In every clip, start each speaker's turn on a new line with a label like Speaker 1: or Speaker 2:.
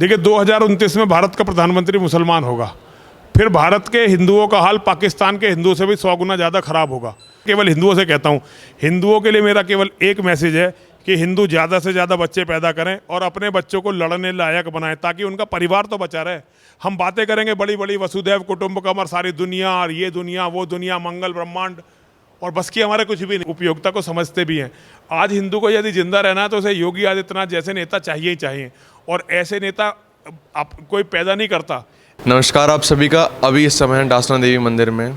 Speaker 1: देखिए 2029 में भारत का प्रधानमंत्री मुसलमान होगा, फिर भारत के हिंदुओं का हाल पाकिस्तान के हिंदुओं से भी 100 गुना ज़्यादा खराब होगा। केवल हिंदुओं से कहता हूँ, हिंदुओं के लिए मेरा केवल एक मैसेज है कि हिंदू ज़्यादा से ज़्यादा बच्चे पैदा करें और अपने बच्चों को लड़ने लायक बनाएं, ताकि उनका परिवार तो बचा रहे। हम बातें करेंगे बड़ी बड़ी वसुधैव कुटुंबकम और सारी दुनिया और ये दुनिया वो दुनिया, मंगल ब्रह्मांड, और बस की हमारे कुछ भी नहीं, उपयोगिता को समझते भी हैं। आज हिंदू को यदि जिंदा रहना है तो उसे योगी आदित्यनाथ जैसे नेता चाहिए ही चाहिए, और ऐसे नेता कोई पैदा नहीं करता।
Speaker 2: नमस्कार आप सभी का। अभी इस समय डासना देवी मंदिर में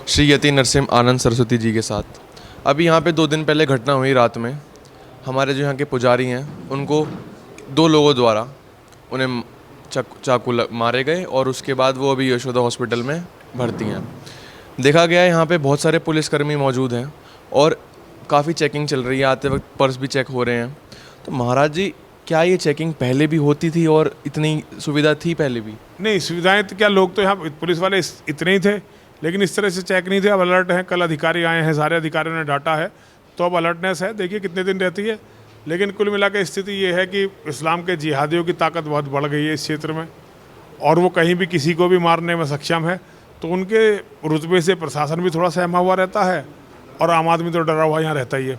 Speaker 2: श्री यति नरसिंह आनंद सरस्वती जी के साथ। अभी यहाँ पे 2 दिन पहले घटना हुई रात में। हमारे जो यहाँ के पुजारी हैं उनको 2 लोगों द्वारा उन्हें चाकू मारे गए और उसके बाद वो अभी यशोदा हॉस्पिटल में भर्ती हैं। देखा गया है यहाँ पे बहुत सारे पुलिसकर्मी मौजूद हैं और काफ़ी चेकिंग चल रही है। आते वक्त पर्स भी चेक हो रहे हैं। तो महाराज जी, क्या ये चेकिंग पहले भी होती थी और इतनी सुविधा थी पहले भी?
Speaker 1: नहीं, सुविधाएं तो क्या, लोग तो यहाँ पुलिस वाले इतने ही थे, लेकिन इस तरह से चेक नहीं थे। अब अलर्ट हैं, कल अधिकारी आए हैं, सारे अधिकारियों ने डाटा है, तो अब अलर्टनेस है। देखिए कितने दिन रहती है। लेकिन कुल मिला के स्थिति ये है कि इस्लाम के जिहादियों की ताकत बहुत बढ़ गई है इस क्षेत्र में, और वो कहीं भी किसी को भी मारने में सक्षम है। तो उनके रुतबे से प्रशासन भी थोड़ा सहमा हुआ रहता है और आम आदमी तो डरा हुआ यहाँ रहता ही है।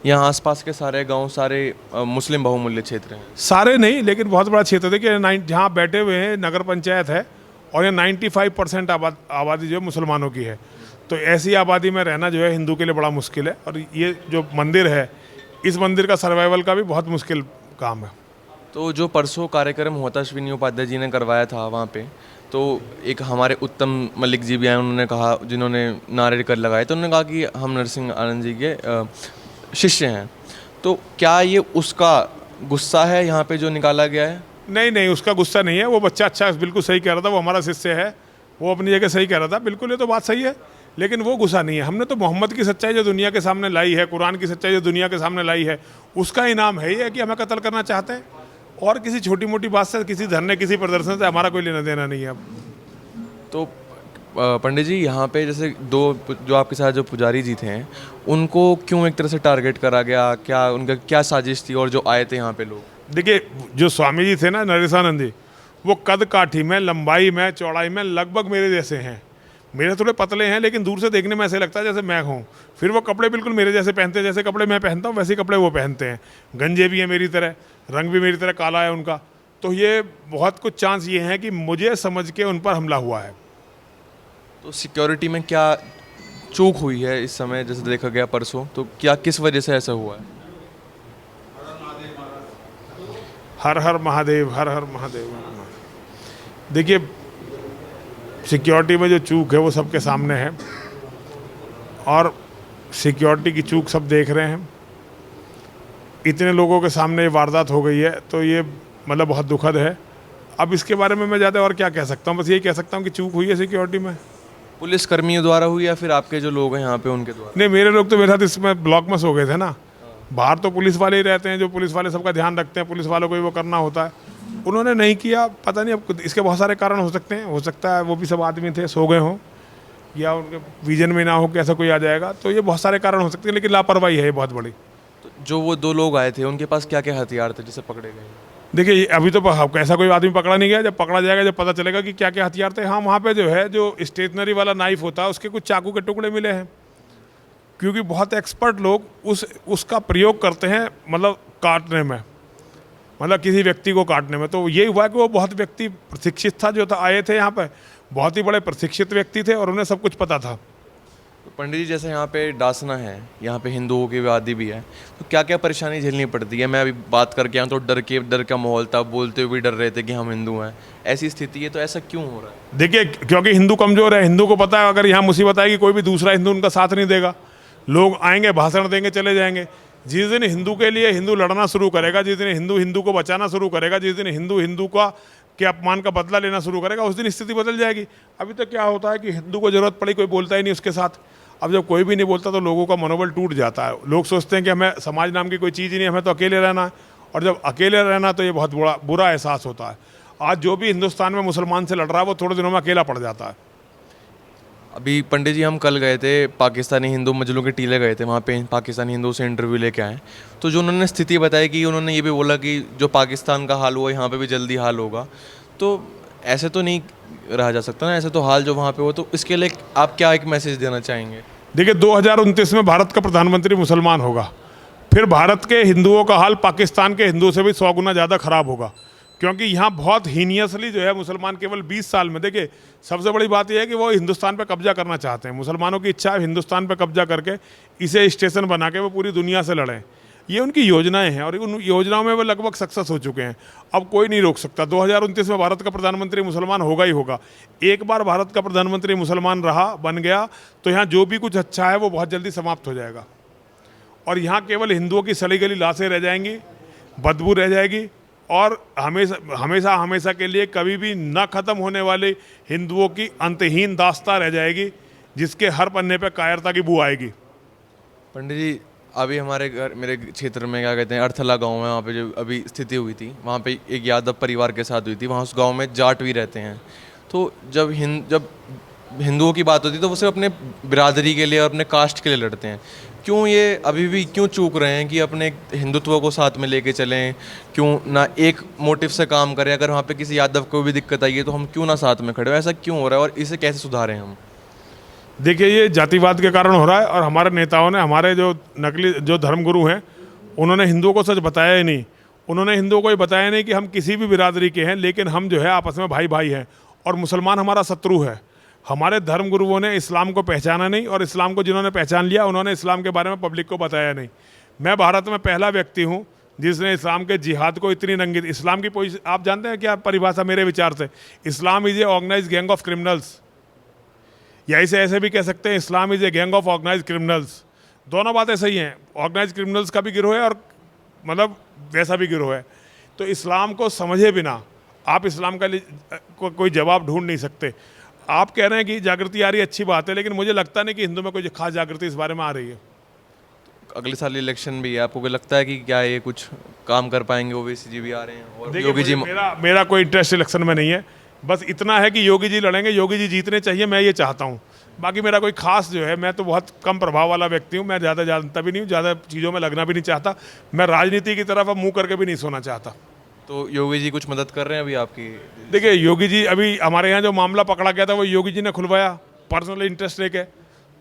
Speaker 2: यहाँ आसपास के सारे गांव सारे मुस्लिम बहुमूल्य क्षेत्र हैं?
Speaker 1: सारे नहीं, लेकिन बहुत बड़ा क्षेत्र। देखिए जहाँ बैठे हुए हैं नगर पंचायत है, और ये 95% आबादी जो है मुसलमानों की है। तो ऐसी आबादी में रहना जो है हिंदू के लिए बड़ा मुश्किल है, और ये जो मंदिर है, इस मंदिर का सर्वाइवल का भी बहुत मुश्किल काम है।
Speaker 2: तो जो परसों कार्यक्रम हुआ था, अश्विनी उपाध्याय जी ने करवाया था वहाँ पे, तो एक हमारे उत्तम मलिक जी भी आए, उन्होंने कहा, जिन्होंने नारे कर लगाए, तो उन्होंने कहा कि हम नरसिंह आनंद जी के शिष्य हैं। तो क्या ये उसका गुस्सा है यहाँ पे जो निकाला गया है?
Speaker 1: नहीं नहीं, उसका गुस्सा नहीं है। वो बच्चा अच्छा बिल्कुल सही कह रहा था, वो हमारा शिष्य है, वो अपनी जगह सही कह रहा था, बिल्कुल ये तो बात सही है। लेकिन वो गुस्सा नहीं है। हमने तो मोहम्मद की सच्चाई जो दुनिया के सामने लाई है, कुरान की सच्चाई जो दुनिया के सामने लाई है, उसका इनाम है ये कि हमें कत्ल करना चाहते हैं। और किसी छोटी मोटी बात से, किसी धरने, किसी प्रदर्शन से हमारा कोई लेना देना नहीं है। अब
Speaker 2: तो पंडित जी, यहाँ पे जैसे 2 जो आपके साथ जो पुजारी जी थे, उनको क्यों एक तरह से टारगेट करा गया? क्या उनका क्या साजिश थी? और जो आए थे यहाँ पे लोग,
Speaker 1: देखिए जो स्वामी जी थे ना, नरेशानंद जी, वो कद काठी में, लंबाई में, चौड़ाई में लगभग मेरे जैसे हैं। मेरे थोड़े पतले हैं, लेकिन दूर से देखने में ऐसे लगता है जैसे मैं हूँ। फिर वो कपड़े बिल्कुल मेरे जैसे पहनते हैं, जैसे कपड़े मैं पहनता हूँ वैसे कपड़े वो पहनते हैं। गंजे भी हैं मेरी तरह, रंग भी मेरी तरह काला है उनका। तो ये बहुत कुछ चांस ये हैं कि मुझे समझ के उन पर हमला हुआ है।
Speaker 2: तो सिक्योरिटी में क्या चूक हुई है इस समय, जैसे देखा गया परसों, तो क्या किस वजह से ऐसा हुआ है?
Speaker 1: हर हर महादेव, हर हर महादेव। देखिए सिक्योरिटी में जो चूक है वो सबके सामने है, और सिक्योरिटी की चूक सब देख रहे हैं। इतने लोगों के सामने ये वारदात हो गई है, तो ये मतलब बहुत दुखद है। अब इसके बारे में मैं ज़्यादा और क्या कह सकता हूँ, बस यही कह सकता हूँ कि चूक हुई है सिक्योरिटी में।
Speaker 2: पुलिस कर्मियों द्वारा हुई या फिर आपके जो लोग हैं यहाँ पे उनके द्वारा?
Speaker 1: नहीं, मेरे लोग तो मेरे साथ इसमें ब्लॉक में सो गए थे ना। बाहर तो पुलिस वाले ही रहते हैं, जो पुलिस वाले सबका ध्यान रखते हैं, पुलिस वालों को ही वो करना होता है। उन्होंने नहीं किया, पता नहीं, अब इसके बहुत सारे कारण हो सकते हैं। हो सकता है वो भी सब आदमी थे, सो गए हों, या उनके विजन में ना हो कि ऐसा कोई आ जाएगा। तो ये बहुत सारे कारण हो सकते हैं, लेकिन लापरवाही है ये बहुत बड़ी।
Speaker 2: तो जो वो 2 लोग आए थे, उनके पास क्या क्या हथियार थे जिसे पकड़े गए?
Speaker 1: देखिए अभी तो ऐसा कोई आदमी पकड़ा नहीं गया। जब पकड़ा जाएगा, जब पता चलेगा कि क्या क्या हथियार थे। हाँ, वहाँ पे जो है, जो स्टेशनरी वाला नाइफ होता है, उसके कुछ चाकू के टुकड़े मिले हैं, क्योंकि बहुत एक्सपर्ट लोग उसका प्रयोग करते हैं, मतलब काटने में, मतलब किसी व्यक्ति को काटने में। तो ये हुआ कि वो बहुत व्यक्ति प्रशिक्षित था, जो था आए थे यहाँ पे, बहुत ही बड़े प्रशिक्षित व्यक्ति थे और उन्हें सब कुछ पता था।
Speaker 2: तो पंडित जी, जैसे यहाँ पे डासना है, यहाँ पे हिंदुओं की आबादी भी है, तो क्या क्या परेशानी झेलनी पड़ती है? मैं अभी बात करके आया तो डर का माहौल था, बोलते हुए भी डर रहे थे कि हम हिंदू हैं। ऐसी स्थिति है, तो ऐसा क्यों हो रहा है?
Speaker 1: देखिए क्योंकि हिंदू कमज़ोर है। हिंदू को पता है अगर यहाँ मुसीबत आएगी, कोई भी दूसरा हिंदू उनका साथ नहीं देगा। लोग आएंगे, भाषण देंगे, चले जाएंगे। जिस दिन हिंदू के लिए हिंदू लड़ना शुरू करेगा, जिस दिन हिंदू को बचाना शुरू करेगा, जिस दिन हिंदू का के अपमान का बदला लेना शुरू करेगा, उस दिन स्थिति बदल जाएगी। अभी तक क्या होता है कि हिंदू को जरूरत पड़ी, कोई बोलता ही नहीं उसके साथ। अब जब कोई भी नहीं बोलता तो लोगों का मनोबल टूट जाता है। लोग सोचते हैं कि हमें समाज नाम की कोई चीज़ ही नहीं, हमें तो अकेले रहना है। और जब अकेले रहना तो ये बहुत बुरा एहसास होता है। आज जो भी हिंदुस्तान में मुसलमान से लड़ रहा है, वो थोड़े दिनों में अकेला पड़ जाता है।
Speaker 2: अभी पंडित जी हम कल गए थे पाकिस्तानी हिंदू मजलू के टीले गए थे, वहाँ पे पाकिस्तानी हिंदू से इंटरव्यू लेके आए। तो जो उन्होंने स्थिति बताई कि उन्होंने ये भी बोला कि जो पाकिस्तान का हाल हुआ यहाँ पे भी जल्दी हाल होगा। तो ऐसे तो नहीं रहा जा सकता ना, ऐसे तो हाल जो वहाँ पे हो, तो इसके लिए आप क्या एक मैसेज देना चाहेंगे?
Speaker 1: देखिए 2029 में भारत का प्रधानमंत्री मुसलमान होगा, फिर भारत के हिंदुओं का हाल पाकिस्तान के हिंदुओं से भी 100 गुना ज़्यादा खराब होगा, क्योंकि यहाँ बहुत हीनियसली जो है मुसलमान केवल 20 साल में, देखिए सबसे बड़ी बात यह है कि वो हिंदुस्तान पे कब्जा करना चाहते हैं। मुसलमानों की इच्छा है हिंदुस्तान पे कब्जा करके इसे स्टेशन बना के वो पूरी दुनिया से लड़ें। ये उनकी योजनाएं हैं और उन योजनाओं में वो लगभग सक्सेस हो चुके हैं। अब कोई नहीं रोक सकता। 2029 में भारत का प्रधानमंत्री मुसलमान होगा ही होगा। एक बार भारत का प्रधानमंत्री मुसलमान रहा, बन गया, तो यहाँ जो भी कुछ अच्छा है वो बहुत जल्दी समाप्त हो जाएगा और यहाँ केवल हिंदुओं की सड़ी गली लाशें रह जाएंगी, बदबू रह जाएगी और हमेशा हमेशा के लिए कभी भी न ख़त्म होने वाले हिंदुओं की अंतहीन दास्तां रह जाएगी, जिसके हर पन्ने पे कायरता की बू आएगी।
Speaker 2: पंडित जी, अभी हमारे घर, मेरे क्षेत्र में क्या कहते हैं, अर्थला गांव है, वहाँ पे जो अभी स्थिति हुई थी, वहाँ पे एक यादव परिवार के साथ हुई थी। वहाँ उस गांव में जाट भी रहते हैं। तो जब हिंदुओं की बात होती है तो वो सिर्फ अपने बिरादरी के लिए और अपने कास्ट के लिए लड़ते हैं। क्यों ये अभी भी क्यों चूक रहे हैं कि अपने हिंदुत्व को साथ में लेके चलें? क्यों ना एक मोटिव से काम करें? अगर वहाँ पे किसी यादव को भी दिक्कत आई है तो हम क्यों ना साथ में खड़े हो? ऐसा क्यों हो रहा है और इसे कैसे सुधारें हम?
Speaker 1: देखिए ये जातिवाद के कारण हो रहा है और हमारे नेताओं ने, हमारे जो नकली जो धर्मगुरु हैं, उन्होंने हिंदुओं को सच बताया ही नहीं। उन्होंने हिंदुओं को ये बताया नहीं कि हम किसी भी बिरादरी के हैं, लेकिन हम जो है आपस में भाई भाई हैं और मुसलमान हमारा शत्रु है। हमारे धर्मगुरुओं ने इस्लाम को पहचाना नहीं और इस्लाम को जिन्होंने पहचान लिया उन्होंने इस्लाम के बारे में पब्लिक को बताया नहीं। मैं भारत में पहला व्यक्ति हूँ जिसने इस्लाम के जिहाद को इतनी रंगीन, इस्लाम की पोजीशन आप जानते हैं क्या परिभाषा मेरे विचार से? Islam is a organise gang of criminals, या इसे ऐसे भी कह सकते हैं Islam is a gang of organise criminals. दोनों बातें सही हैं, ऑर्गेनाइज क्रिमिनल्स का भी गिरोह है और मतलब वैसा भी गिरोह है। तो इस्लाम को समझे बिना आप इस्लाम का कोई जवाब ढूंढ नहीं सकते। आप कह रहे हैं कि जागृति आ रही है, अच्छी बात है, लेकिन मुझे लगता नहीं कि हिंदू में कोई खास जागृति इस बारे में आ रही है।
Speaker 2: अगले साल इलेक्शन भी है, आपको कोई लगता है कि क्या ये कुछ काम कर पाएंगे? ओवैसी जी भी आ रहे हैं और योगी जी।
Speaker 1: मेरा कोई इंटरेस्ट इलेक्शन में नहीं है, बस इतना है कि योगी जी लड़ेंगे, योगी जी जीतने चाहिए, मैं ये चाहता हूँ। बाकी मेरा कोई खास जो है, मैं तो बहुत कम प्रभाव वाला व्यक्ति हूँ, मैं ज़्यादा जानता भी नहीं हूँ, ज़्यादा चीज़ों में लगना भी नहीं चाहता, मैं राजनीति की तरफ अब मुँह करके भी नहीं सोना चाहता।
Speaker 2: तो योगी जी कुछ मदद कर रहे हैं अभी आपकी?
Speaker 1: देखिए योगी जी, अभी हमारे यहाँ जो मामला पकड़ा गया था वो योगी जी ने खुलवाया पर्सनल इंटरेस्ट लेके,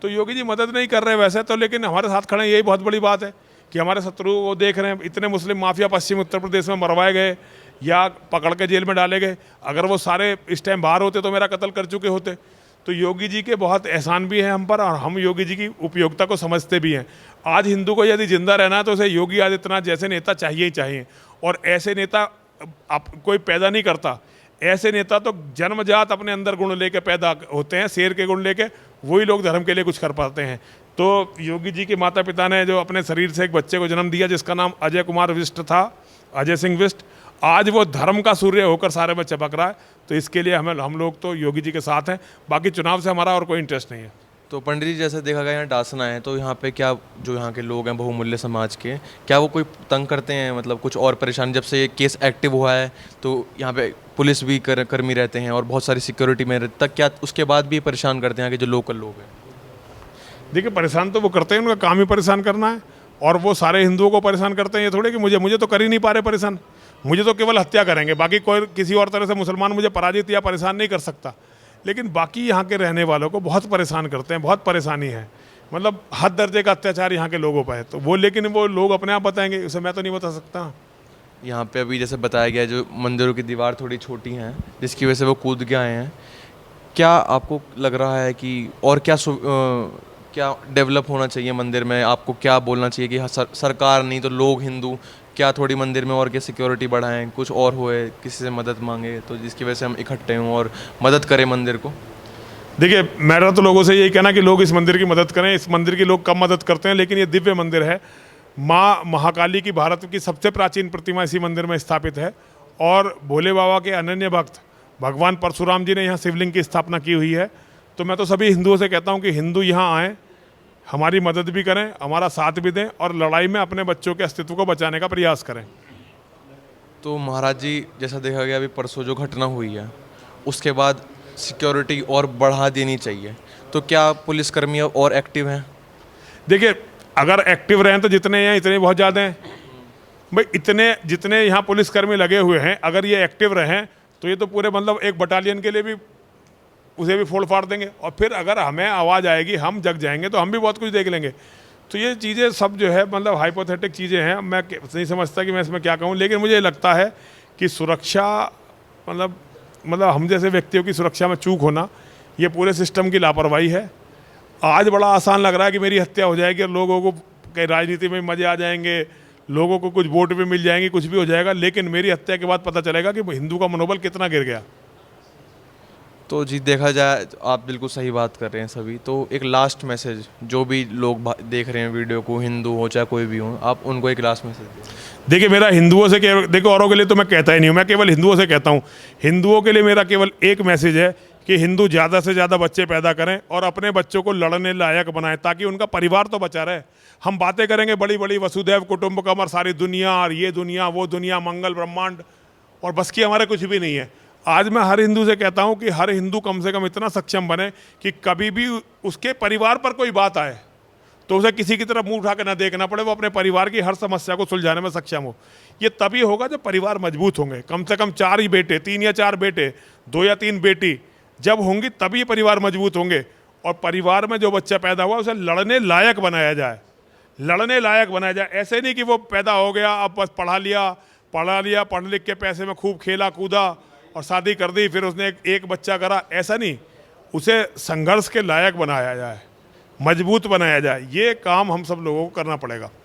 Speaker 1: तो योगी जी मदद नहीं कर रहे वैसे तो, लेकिन हमारे साथ खड़े हैं, यही बहुत बड़ी बात है कि हमारे शत्रु वो देख रहे हैं। इतने मुस्लिम माफिया पश्चिम उत्तर प्रदेश में मरवाए गए या पकड़ के जेल में डाले गए, अगर वो सारे इस टाइम बाहर होते तो मेरा कत्ल कर चुके होते। तो योगी जी के बहुत एहसान भी हैं हम पर और हम योगी जी की उपयोगिता को समझते भी हैं। आज हिंदू को यदि जिंदा रहना है तो उसे योगी आदित्यनाथ जैसे नेता चाहिए ही चाहिए, और ऐसे नेता आप कोई पैदा नहीं करता, ऐसे नेता तो जन्मजात अपने अंदर गुण लेके पैदा होते हैं, शेर के गुण लेके, वही लोग धर्म के लिए कुछ कर पाते हैं। तो योगी जी के माता पिता ने जो अपने शरीर से एक बच्चे को जन्म दिया जिसका नाम अजय कुमार विष्ट था, अजय सिंह विष्ट, आज वो धर्म का सूर्य होकर सारे में चमक रहा है। तो इसके लिए हम लोग तो योगी जी के साथ हैं, बाकी चुनाव से हमारा और कोई इंटरेस्ट नहीं है।
Speaker 2: तो पंडित जी, जैसे देखा गया यहाँ डासना है, तो यहाँ पे क्या जो यहाँ के लोग हैं बहुमूल्य समाज के, क्या वो कोई तंग करते हैं? मतलब कुछ और परेशान, जब से ये केस एक्टिव हुआ है तो यहाँ पे पुलिस भी कर्मी रहते हैं और बहुत सारी सिक्योरिटी में तक, क्या उसके बाद भी परेशान करते हैं यहाँ के जो लोकल लोग हैं?
Speaker 1: देखिए परेशान तो वो करते हैं, उनका काम ही परेशान करना है, और वो सारे हिंदुओं को परेशान करते हैं। ये थोड़े कि मुझे तो कर ही नहीं पा रहे परेशान, मुझे तो केवल हत्या करेंगे, बाकी कोई किसी और तरह से मुसलमान मुझे पराजित या परेशान नहीं कर सकता। लेकिन बाकी यहाँ के रहने वालों को बहुत परेशान करते हैं, बहुत परेशानी है, मतलब हद दर्जे का अत्याचार यहाँ के लोगों पर है। तो वो, लेकिन वो लोग अपने आप बताएंगे, उसे मैं तो नहीं बता सकता।
Speaker 2: यहाँ पे अभी जैसे बताया गया जो मंदिरों की दीवार थोड़ी छोटी हैं जिसकी वजह से वो कूद के आए हैं, क्या आपको लग रहा है कि और क्या डेवलप होना चाहिए मंदिर में? आपको क्या बोलना चाहिए कि हाँ, सरकार नहीं तो लोग हिंदू क्या थोड़ी मंदिर में और क्या सिक्योरिटी बढ़ाएं, कुछ और होए, किसी से मदद मांगे तो जिसकी वजह से हम इकट्ठे हों और मदद करें मंदिर को?
Speaker 1: देखिए मेरा तो लोगों से यही कहना कि लोग इस मंदिर की मदद करें। इस मंदिर की लोग कम मदद करते हैं, लेकिन ये दिव्य मंदिर है। माँ महाकाली की भारत की सबसे प्राचीन प्रतिमा इसी मंदिर में स्थापित है, और भोले बाबा के अनन्य भक्त भगवान परशुराम जी ने यहाँ शिवलिंग की स्थापना की हुई है। तो मैं तो सभी हिंदुओं से कहता हूँ कि हिंदू यहाँ आएँ, हमारी मदद भी करें, हमारा साथ भी दें, और लड़ाई में अपने बच्चों के अस्तित्व को बचाने का प्रयास करें।
Speaker 2: तो महाराज जी, जैसा देखा गया अभी परसों जो घटना हुई है उसके बाद सिक्योरिटी और बढ़ा देनी चाहिए, तो क्या पुलिसकर्मी अब और एक्टिव हैं?
Speaker 1: देखिए, अगर एक्टिव रहें तो जितने हैं इतने बहुत ज़्यादा हैं भाई। इतने जितने यहाँ पुलिसकर्मी लगे हुए हैं, अगर ये एक्टिव रहें तो ये तो पूरे मतलब एक बटालियन के लिए भी उसे भी फोड़ फाड़ देंगे। और फिर अगर हमें आवाज़ आएगी, हम जग जाएंगे, तो हम भी बहुत कुछ देख लेंगे। तो ये चीज़ें सब जो है मतलब हाइपोथेटिक चीज़ें हैं, मैं नहीं समझता कि मैं इसमें क्या कहूँ। लेकिन मुझे लगता है कि सुरक्षा मतलब हम जैसे व्यक्तियों की सुरक्षा में चूक होना, ये पूरे सिस्टम की लापरवाही है। आज बड़ा आसान लग रहा है कि मेरी हत्या हो जाएगी और लोगों को कहीं राजनीति में मज़े आ जाएंगे, लोगों को कुछ वोट भी मिल जाएंगे, कुछ भी हो जाएगा। लेकिन मेरी हत्या के बाद पता चलेगा कि हिंदू का मनोबल कितना गिर गया।
Speaker 2: तो जी देखा जाए तो आप बिल्कुल सही बात कर रहे हैं सभी। तो एक लास्ट मैसेज जो भी लोग देख रहे हैं वीडियो को, हिंदू हो चाहे कोई भी हो, आप उनको एक लास्ट मैसेज दें।
Speaker 1: देखिए, मेरा हिंदुओं से देखो, औरों के लिए तो मैं कहता ही नहीं हूँ, मैं केवल हिंदुओं से कहता हूँ। हिंदुओं के लिए मेरा केवल एक मैसेज है कि हिंदू ज़्यादा से ज़्यादा बच्चे पैदा करें और अपने बच्चों को लड़ने लायक बनाएं, ताकि उनका परिवार तो बचा रहे। हम बातें करेंगे बड़ी बड़ी, वसुधैव कुटुंबकम और सारी दुनिया और ये दुनिया वो दुनिया, मंगल ब्रह्मांड, और बस की हमारे कुछ भी नहीं है। आज मैं हर हिंदू से कहता हूँ कि हर हिंदू कम से कम इतना सक्षम बने कि कभी भी उसके परिवार पर कोई बात आए तो उसे किसी की तरफ मुंह उठा के ना देखना पड़े, वो अपने परिवार की हर समस्या को सुलझाने में सक्षम हो। ये तभी होगा जब परिवार मजबूत होंगे। कम से कम 4 ही बेटे, 3 या 4 बेटे, 2 या 3 बेटी जब होंगी तभी परिवार मजबूत होंगे। और परिवार में जो बच्चा पैदा हुआ उसे लड़ने लायक बनाया जाए, लड़ने लायक बनाया जाए। ऐसे नहीं कि वो पैदा हो गया, अब बस पढ़ा लिया, पढ़ लिख के पैसे में खूब खेला कूदा और शादी कर दी, फिर उसने एक बच्चा करा। ऐसा नहीं, उसे संघर्ष के लायक बनाया जाए, मजबूत बनाया जाए। ये काम हम सब लोगों को करना पड़ेगा।